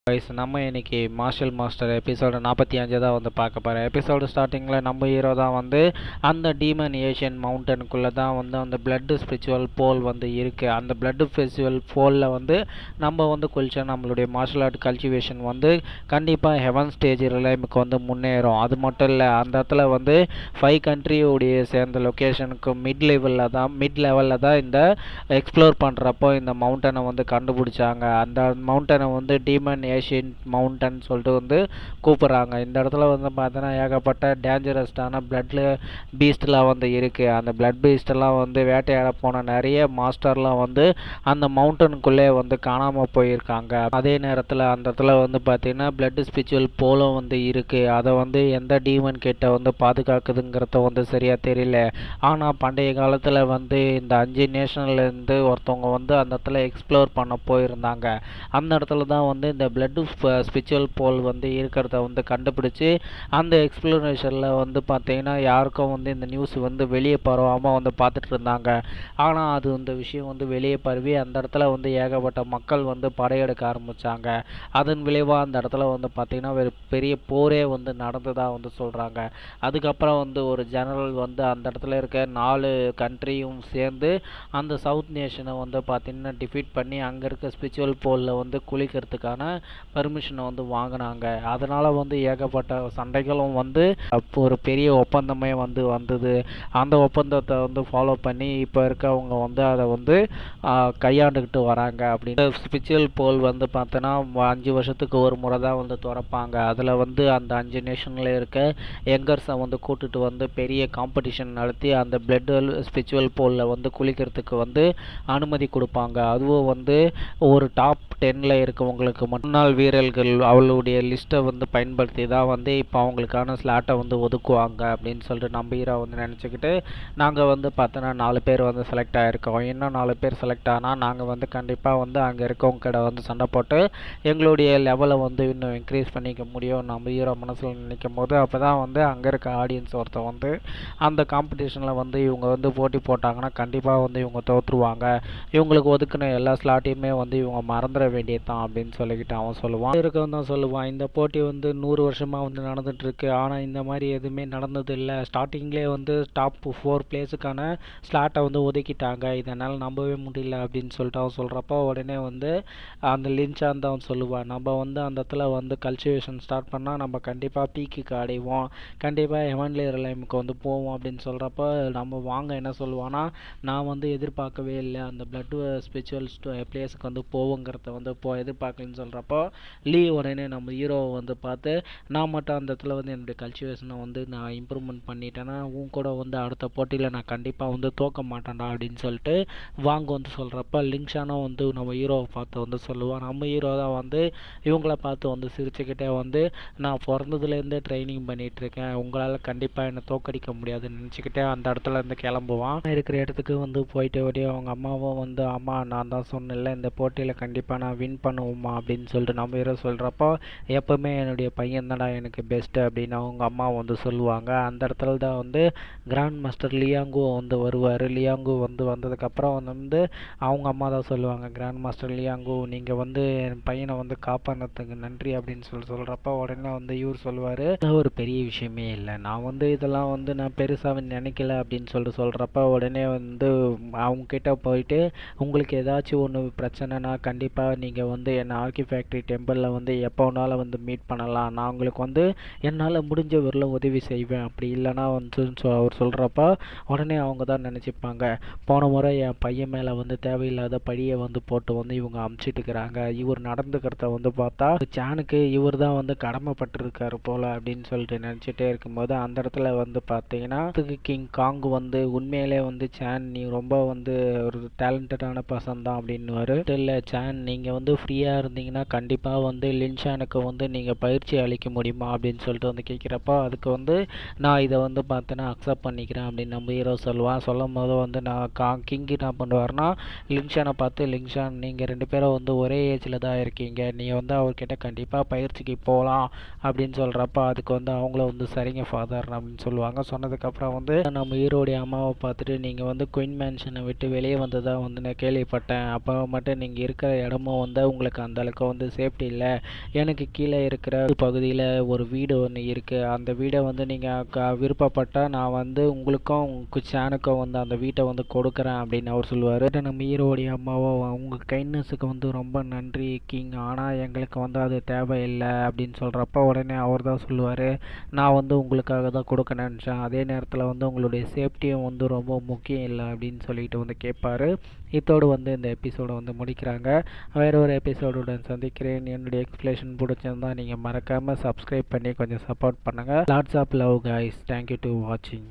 Guys நம்ம இன்னைக்கு marshal master episode 45 தான் வந்து பார்க்க போகிறோம். எபிசோடு ஸ்டார்டிங்கில் நம்ம ஹீரோ தான் வந்து அந்த டீமன் ஏஷியன் மவுண்டனுக்குள்ளே தான் வந்து அந்த பிளட் ஸ்பிரிச்சுவல் போல் வந்து இருக்குது. அந்த பிளட் ஸ்பிரிச்சுவல் போலில் வந்து நம்ம வந்து குளிச்சா நம்மளுடைய மார்ஷல் ஆர்ட் கல்டிவேஷன் வந்து கண்டிப்பாக ஹெவன் ஸ்டேஜ் ரிலைமுக்கு வந்து முன்னேறும். அது மட்டும் இல்லை, அந்த இடத்துல வந்து 5 கண்ட்ரியோடைய சேர்ந்த லொக்கேஷனுக்கு மிட் லெவலில் தான் இந்த எக்ஸ்ப்ளோர் பண்ணுறப்போ இந்த மவுண்டனை வந்து கண்டுபிடிச்சாங்க. அந்த மவுண்டனை வந்து டீமன் ஏஷியன் மவுண்டன் சொல்லிட்டு வந்து கூப்பிட்றாங்க. இந்த இடத்துல வந்து பார்த்தோன்னா ஏகப்பட்ட டேஞ்சரஸ்டான பிளட் பீஸ்ட்லாம் வந்து இருக்குது. அந்த பிளட் பீஸ்டெல்லாம் வந்து வேட்டையாட போன நிறைய மாஸ்டர்லாம் வந்து அந்த மவுண்டனுக்குள்ளே வந்து காணாமல் போயிருக்காங்க. அதே நேரத்தில் அந்த இடத்துல வந்து பார்த்தீங்கன்னா பிளட் ஸ்பிரிச்சுவல் போலும் வந்து இருக்குது. அதை வந்து எந்த டீமன் கிட்ட வந்து பாதுகாக்குதுங்கிறத வந்து சரியாக தெரியல. ஆனால் பண்டைய காலத்தில் வந்து இந்த 5 நேஷன்லேருந்து ஒருத்தவங்க வந்து அந்த இடத்துல எக்ஸ்ப்ளோர் பண்ண போயிருந்தாங்க. அந்த இடத்துல தான் வந்து இந்த பிளட் ஸ்பிரிச்சுவல் போல் வந்து இருக்கிறத வந்து கண்டுபிடிச்சி அந்த எக்ஸ்ப்ளோரேஷனில் வந்து பார்த்தீங்கன்னா யாருக்கும் வந்து இந்த நியூஸ் வந்து வெளியே பரவாமல் வந்து பார்த்துட்டு இருந்தாங்க. ஆனால் அது இந்த விஷயம் வந்து வெளியே பரவி அந்த இடத்துல வந்து ஏகப்பட்ட மக்கள் வந்து படையெடுக்க ஆரம்பித்தாங்க. அதன் விளைவாக அந்த இடத்துல வந்து பார்த்திங்கன்னா ஒரு பெரிய போரே வந்து நடந்ததாக வந்து சொல்கிறாங்க. அதுக்கப்புறம் வந்து ஒரு ஜெனரல் வந்து அந்த இடத்துல இருக்க 4 கண்ட்ரியும் சேர்ந்து அந்த சவுத் நேஷனை வந்து பார்த்திங்கன்னா டிஃபீட் பண்ணி அங்கே இருக்க ஸ்பிரிச்சுவல் போலில் வந்து குளிக்கிறதுக்கான பர்மிஷனை வந்து வாங்கினாங்க. அதனால் வந்து ஏகப்பட்ட சண்டைகளும் வந்து ஒரு பெரிய ஒப்பந்தமே வந்து வந்தது. அந்த ஒப்பந்தத்தை வந்து ஃபாலோ பண்ணி இப்போ இருக்கவங்க வந்து அதை வந்து கையாண்டுக்கிட்டு வராங்க. அப்படின்னு ஸ்பிரிச்சுவல் போல் வந்து பார்த்தோன்னா 5 வருஷத்துக்கு ஒரு முறை தான் வந்து திறப்பாங்க. அதில் வந்து அந்த 5 நேஷனில் இருக்க யங்கர்ஸை வந்து கூட்டிட்டு வந்து பெரிய காம்படிஷன் நடத்தி அந்த பிளட் ஸ்பிரிச்சுவல் போலில் வந்து குளிக்கிறதுக்கு வந்து அனுமதி கொடுப்பாங்க. அதுவும் வந்து ஒரு டாப் 10ல் இருக்கவங்களுக்கு முன்னாள் வீரர்கள் அவளுடைய லிஸ்ட்டை வந்து பயன்படுத்தி தான் வந்து இப்போ அவங்களுக்கான ஸ்லாட்டை வந்து ஒதுக்குவாங்க அப்படின்னு சொல்லிட்டு நம்ம ஹீரோ வந்து நினச்சிக்கிட்டு நாங்கள் வந்து பார்த்தோன்னா 4 பேர் வந்து செலக்ட் ஆகிருக்கோம். இன்னும் 4 பேர் செலக்ட் ஆனால் நாங்கள் வந்து கண்டிப்பாக வந்து அங்கே இருக்கவங்க கிட்ட வந்து சண்டை போட்டு எங்களுடைய லெவலை வந்து இன்னும் இன்க்ரீஸ் பண்ணிக்க முடியும் நம்ம ஹீரோ மனசில் நினைக்கும் போது அப்போ தான் வந்து அங்கே இருக்க ஆடியன்ஸ் ஒருத்தர் வந்து அந்த காம்படிஷனில் வந்து இவங்க வந்து போட்டி போட்டாங்கன்னா கண்டிப்பாக வந்து இவங்க தோற்றுருவாங்க, இவங்களுக்கு ஒதுக்குன எல்லா ஸ்லாட்டையுமே வந்து இவங்க மறந்துட வேண்டியது தான் அப்படின்னு சொல்லிக்கிட்டு அவன் சொல்லுவான். இருக்கவன் தான் சொல்லுவான், இந்த போட்டி வந்து 100 வருஷமாக வந்து நடந்துகிட்ருக்கு, ஆனால் இந்த மாதிரி எதுவுமே நடந்தது இல்லை. ஸ்டார்டிங்லேயே வந்து டாப் 4 பிளேஸுக்கான ஸ்லாட்டை வந்து ஒதுக்கிட்டாங்க, இதனால் நம்பவே முடியல அப்படின்னு சொல்லிட்டு அவன் சொல்கிறப்போ உடனே வந்து அந்த லின்சான் தான் அவன் சொல்லுவான், நம்ம வந்து அந்த இடத்துல வந்து கல்டிவேஷன் ஸ்டார்ட் பண்ணால் நம்ம கண்டிப்பாக பீக்குக்கு அடைவோம், கண்டிப்பாக ஹெவன்லி ரிலைமுக்கு வந்து போவோம் அப்படின்னு சொல்கிறப்போ நம்ம வாங்க என்ன சொல்லுவான்னா, நான் வந்து எதிர்பார்க்கவே இல்லை அந்த பிளட் ஸ்பிரிச்சுவல் பிளேஸுக்கு வந்து போவோங்கிறத வந்து எதிர்பார்க்கலன்னு சொல்கிறப்போ லீ உடனே நம்ம ஹீரோவை வந்து பார்த்து, நான் மட்டும் அந்த இடத்துல வந்து என்னுடைய கல்டிவேஷனை வந்து நான் இம்ப்ரூவ்மெண்ட் பண்ணிட்டேன்னா உன் கூட வந்து அடுத்த போட்டியில் நான் கண்டிப்பாக வந்து தோக்க மாட்டேன்டா அப்படின்னு சொல்லிட்டு வாங்க வந்து சொல்கிறப்ப லிங்ஷானும் வந்து நம்ம ஹீரோவை பார்த்து வந்து சொல்லுவான். நம்ம ஹீரோ தான் வந்து இவங்கள பார்த்து வந்து சிரிச்சுக்கிட்டே வந்து, நான் பிறந்ததுலேருந்தே ட்ரைனிங் பண்ணிகிட்ருக்கேன், உங்களால் கண்டிப்பாக என்னை தோக்கடிக்க முடியாதுன்னு நினச்சிக்கிட்டே அந்த இடத்துல இருந்து கிளம்புவான். இருக்கிற இடத்துக்கு வந்து போயிட்டு ஓடி அவங்க அம்மாவும் வந்து, அம்மா நான் தான் சொன்னேன்ல இந்த போட்டியில் கண்டிப்பாக நான் வின் பண்ணுவோம்மா அப்படின்னு சொல்லிட்டு நம்ம ஹீரோ சொல்கிறப்போ, எப்போவுமே என்னுடைய பையன் தான்டா எனக்கு பெஸ்ட்டு அப்படின்னு அவங்க அம்மா வந்து சொல்லுவாங்க. அந்த இடத்துல தான் வந்து கிராண்ட் மாஸ்டர் லியாங்கு வந்து வருவார். லியாங்கு வந்து வந்ததுக்கப்புறம் வந்து அவங்க அம்மா தான் சொல்லுவாங்க, கிராண்ட் மாஸ்டர் லியாங்கு நீங்கள் வந்து என் பையனை வந்து காப்பாற்றினதுக்கு நன்றி அப்படின்னு சொல்கிறப்ப உடனே வந்து இவர் சொல்லுவார், ஒரு பெரிய விஷயமே இல்லை, நான் வந்து இதெல்லாம் வந்து நான் பெருசாக நினைக்கல அப்படின்னு சொல்கிறப்ப உடனே வந்து அவங்கக்கிட்ட போயிட்டு, உங்களுக்கு ஏதாச்சும் ஒன்று பிரச்சனைனா கண்டிப்பாக நீங்கள் வந்து என்னை ஆர்கி ஃபேக்ட்ரி டெம்பிளில் வந்து எப்போ வேணாலும் வந்து மீட் பண்ணலாம், நான் உங்களுக்கு வந்து என்னால் முடிஞ்ச வரலும் உதவி செய்வேன், அப்படி இல்லைனா வந்து அவர் சொல்கிறப்ப உடனே அவங்க தான் நினச்சிப்பாங்க, போன முறை என் பையன் மேலே வந்து தேவையில்லாத பழியை வந்து போட்டு வந்து இவங்க அமுச்சிட்டுக்கிறாங்க, இவர் நடந்துக்கிறத வந்து பார்த்தா சானுக்கு இவர் தான் வந்து கடமைப்பட்டிருக்காரு போல் அப்படின்னு சொல்லிட்டு நினச்சிட்டே இருக்கும்போது அந்த இடத்துல வந்து பார்த்தீங்கன்னா கிங் காங் வந்து உண்மையிலே வந்து சான் நீ ரொம்ப வந்து ஒரு டேலண்டடான பர்சன் தான் அப்படின்னுவார். இல்லை சான் நீங்கள் வந்து ஃப்ரீயாக இருந்தீங்கன்னா கண்டிப்பாக வந்து லின்ஷானுக்கு வந்து நீங்கள் பயிற்சி அளிக்க முடியுமா அப்படின்னு சொல்லிட்டு வந்து கேட்குறப்போ அதுக்கு வந்து நான் இதை வந்து பார்த்தேன்னா அக்செப்ட் பண்ணிக்கிறேன் அப்படின்னு நம்ம ஹீரோ சொல்லுவான். சொல்லும் போது வந்து நான் கிங் என்ன பண்ணுவார்னா, லின்ஷானை பார்த்து, லின்ஷான் நீங்கள் 2 பேரும் வந்து ஒரே ஏஜில் தான் இருக்கீங்க, நீங்கள் வந்து அவர்கிட்ட கண்டிப்பாக பயிற்சிக்கு போகலாம் அப்படின்னு சொல்கிறப்ப அதுக்கு வந்து அவங்களும் வந்து சரிங்க ஃபாதர் அப்படின்னு சொல்லுவாங்க. சொன்னதுக்கப்புறம் வந்து நம்ம ஹீரோடைய அம்மாவை பார்த்துட்டு, நீங்கள் வந்து குயின் மேன்ஷனை விட்டு வெளியே வந்ததாக வந்து நான் கேள்விப்பட்டேன், அப்போ மட்டும் நீங்கள் இருக்கிற இடமும் வந்து உங்களுக்கு அந்தளவுக்கு வந்து சேஃப்டி இல்லை. எனக்கு கீழே இருக்கிற பகுதியில் ஒரு வீடு ஒன்று இருக்குது. அந்த வீடை வந்து நீங்கள் விருப்பப்பட்டால் நான் வந்து உங்களுக்கும் உங்கள் சேனுக்கும் வந்து அந்த வீட்டை வந்து கொடுக்குறேன் அப்படின்னு அவர் சொல்லுவார். நம்ம ஹீரோடைய அம்மாவோ உங்கள் கைண்ட்னஸுக்கு வந்து ரொம்ப நன்றி கிங், ஆனால் எங்களுக்கு வந்து அது தேவையில்லை அப்படின்னு சொல்கிறப்ப உடனே அவர் தான் சொல்லுவார், நான் வந்து உங்களுக்காக தான் கொடுக்க நினச்சேன், அதே நேரத்தில் வந்து உங்களுடைய சேஃப்டியும் வந்து ரொம்ப முக்கியம் இல்லை அப்படின்னு சொல்லிட்டு வந்து கேட்பாரு. இதோடு வந்து இந்த எபிசோடை வந்து முடிக்கிறாங்க. வேறு ஒரு எபிசோடுடன் சந்திக்கிறேன். என்னுடைய எக்ஸ்பிளேஷன் பிடிச்சிருந்தா நீங்கள் மறக்காமல் சப்ஸ்கிரைப் பண்ணி கொஞ்சம் சப்போர்ட் பண்ணுங்கள். Lots of love guys. Thank you to வாட்சிங்.